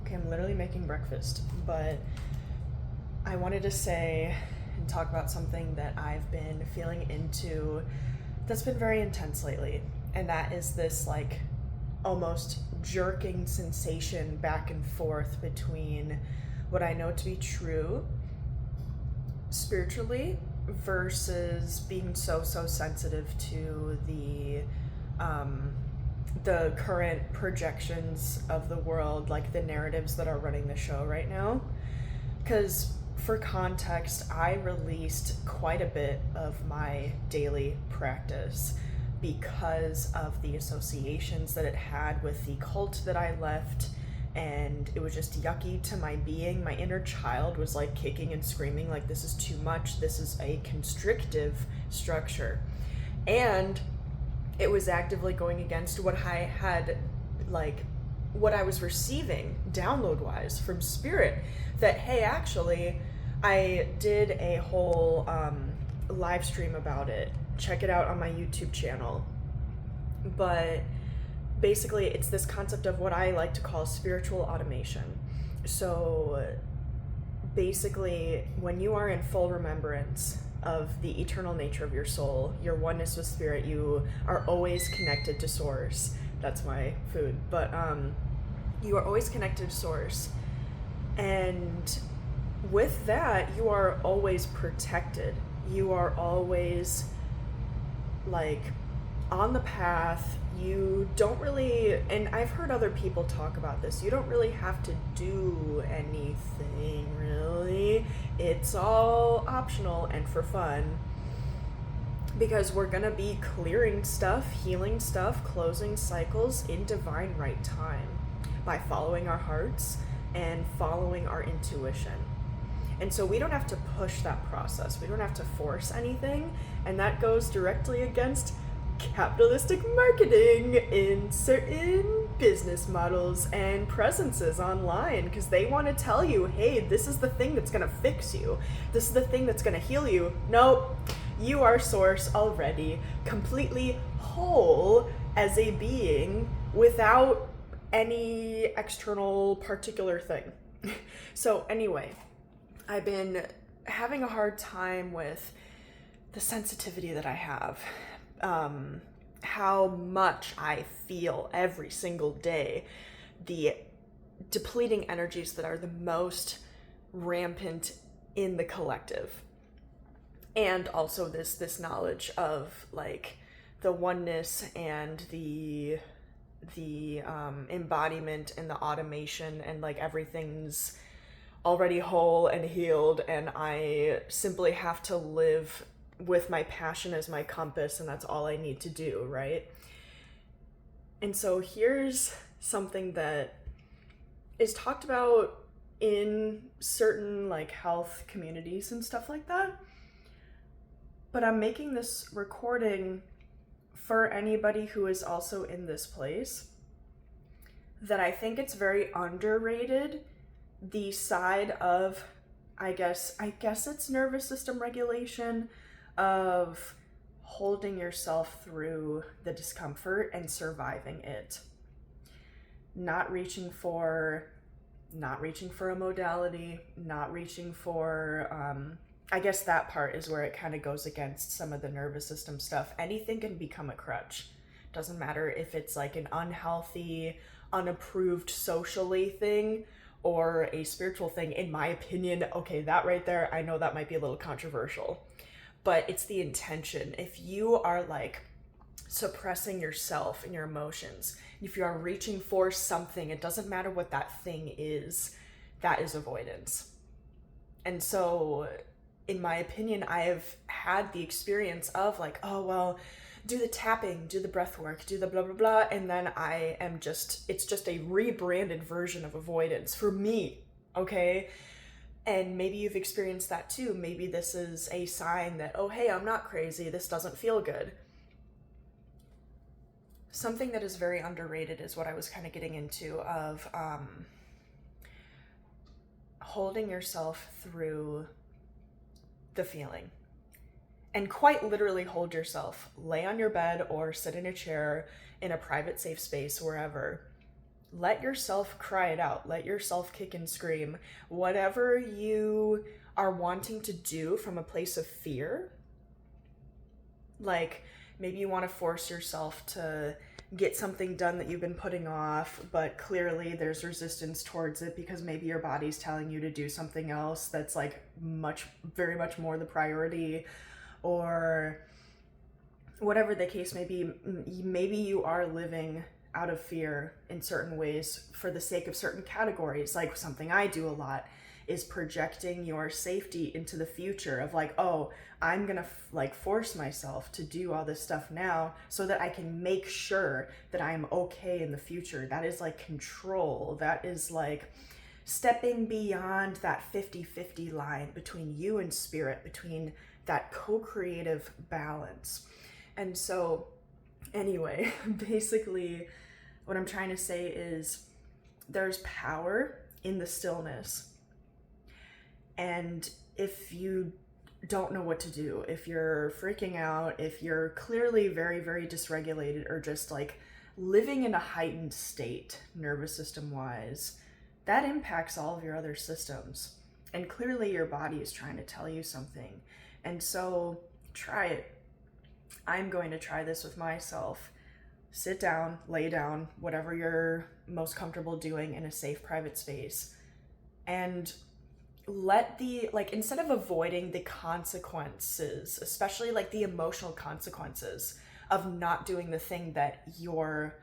Okay, I'm literally making breakfast, but I wanted to say and talk about something that I've been feeling into that's been very intense lately. And that is this like almost jerking sensation back and forth between what I know to be true spiritually versus being so sensitive to the current projections of the world, like the narratives that are running the show right now. Because for context, I released quite a bit of my daily practice because of the associations that it had with the cult that I left, and it was just yucky to my being. My inner child was like kicking and screaming like, this is too much, this is a constrictive structure. And it was actively going against what I had, like, what I was receiving download wise from spirit. That, hey, actually, I did a whole live stream about it. Check it out on my YouTube channel. But basically, it's this concept of what I like to call spiritual automation. So basically, when you are in full remembrance of the eternal nature of your soul, your oneness with spirit, you are always connected to source. That's my food. But you are always connected to source. And with that, you are always protected. You are always like on the path. You don't really, and I've heard other people talk about this, you don't really have to do anything really. It's all optional and for fun, because we're gonna be clearing stuff, healing stuff, closing cycles in divine right time by following our hearts and following our intuition. And so we don't have to push that process. We don't have to force anything. And that goes directly against capitalistic marketing in certain business models and presences online, because they want to tell you, hey, this is the thing that's going to fix you. This is the thing that's going to heal you. Nope. You are source already, completely whole as a being without any external particular thing. So anyway, I've been having a hard time with the sensitivity that I have, how much I feel every single day, the depleting energies that are the most rampant in the collective, and also this knowledge of like the oneness and the embodiment and the automation, and like everything's already whole and healed, and I simply have to live with my passion as my compass, and that's all I need to do, right? And so here's something that is talked about in certain like health communities and stuff like that, but I'm making this recording for anybody who is also in this place, that I think it's very underrated, the side of, I guess it's nervous system regulation, of holding yourself through the discomfort and surviving it. Not reaching for a modality, not reaching for, I guess that part is where it kind of goes against some of the nervous system stuff. Anything can become a crutch. Doesn't matter if it's like an unhealthy, unapproved socially thing or a spiritual thing, in my opinion. Okay, that right there, I know that might be a little controversial, but it's the intention. If you are like suppressing yourself and your emotions, if you are reaching for something, it doesn't matter what that thing is, that is avoidance. And so, in my opinion, I have had the experience of like, oh, well, do the tapping, do the breath work, do the blah, blah, blah. And then it's just a rebranded version of avoidance for me, okay? And maybe you've experienced that too. Maybe this is a sign that, oh, hey, I'm not crazy. This doesn't feel good. Something that is very underrated is what I was kind of getting into, of holding yourself through the feeling. And quite literally hold yourself. Lay on your bed or sit in a chair in a private, safe space, wherever, let yourself cry it out. Let yourself kick and scream. Whatever you are wanting to do from a place of fear, like maybe you want to force yourself to get something done that you've been putting off, but clearly there's resistance towards it because maybe your body's telling you to do something else that's like very much more the priority, or whatever the case may be. Maybe you are living out of fear in certain ways for the sake of certain categories. Like something I do a lot is projecting your safety into the future of like, oh, I'm gonna like force myself to do all this stuff now so that I can make sure that I'm okay in the future. That is like control. That is like stepping beyond that 50-50 line between you and spirit, between that co-creative balance. And so anyway, basically what I'm trying to say is there's power in the stillness. And if you don't know what to do, if you're freaking out, if you're clearly very, very dysregulated or just like living in a heightened state, nervous system wise, that impacts all of your other systems. And clearly your body is trying to tell you something. And so try it. I'm going to try this with myself. Sit down, lay down, whatever you're most comfortable doing in a safe, private space. And let instead of avoiding the consequences, especially like the emotional consequences of not doing the thing that you're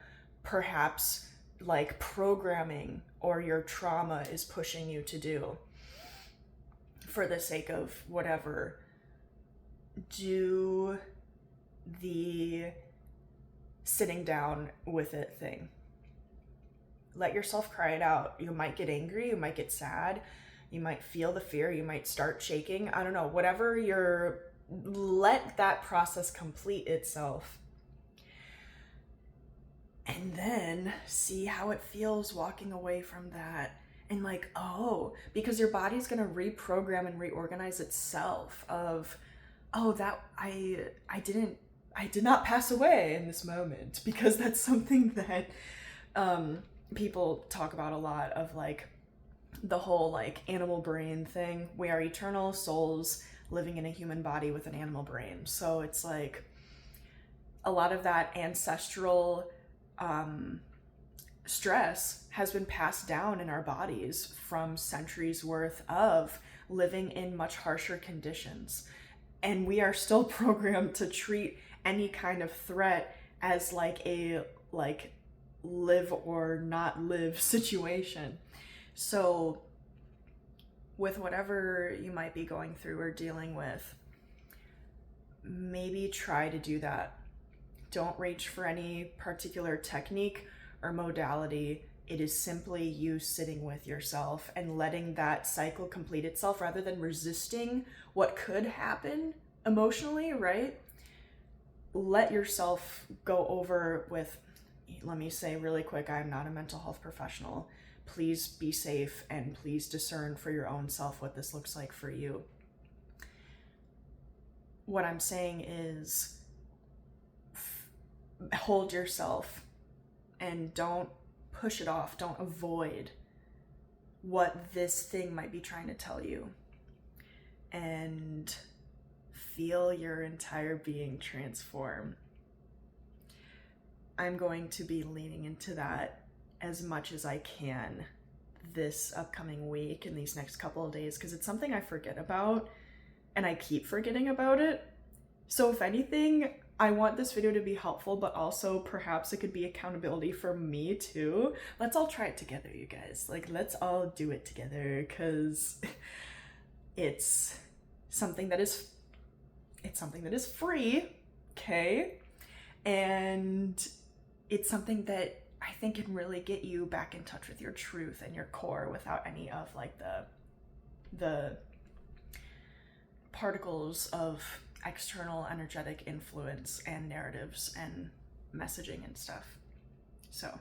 perhaps like programming or your trauma is pushing you to do for the sake of whatever, do the sitting down with it thing. Let yourself cry it out. You might get angry, you might get sad, you might feel the fear, you might start shaking. I don't know, let that process complete itself. And then see how it feels walking away from that. And like, oh, because your body's gonna reprogram and reorganize itself of, oh, that I did not pass away in this moment, because that's something that people talk about a lot of, like the whole like animal brain thing. We are eternal souls living in a human body with an animal brain. So it's like a lot of that ancestral stress has been passed down in our bodies from centuries worth of living in much harsher conditions. And we are still programmed to treat any kind of threat as like a live or not live situation. So with whatever you might be going through or dealing with, maybe try to do that. Don't reach for any particular technique or modality. It is simply you sitting with yourself and letting that cycle complete itself rather than resisting what could happen emotionally, right? Let yourself go over with, let me say really quick, I'm not a mental health professional. Please be safe and please discern for your own self what this looks like for you. What I'm saying is hold yourself and don't push it off. Don't avoid what this thing might be trying to tell you. And feel your entire being transform. I'm going to be leaning into that as much as I can this upcoming week and these next couple of days, because it's something I forget about and I keep forgetting about it. So if anything, I want this video to be helpful, but also perhaps it could be accountability for me too. Let's all try it together, you guys. Like, let's all do it together, because it's something that is free, okay? And it's something that I think can really get you back in touch with your truth and your core without any of like the particles of external energetic influence and narratives and messaging and stuff. So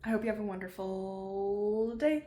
I hope you have a wonderful day.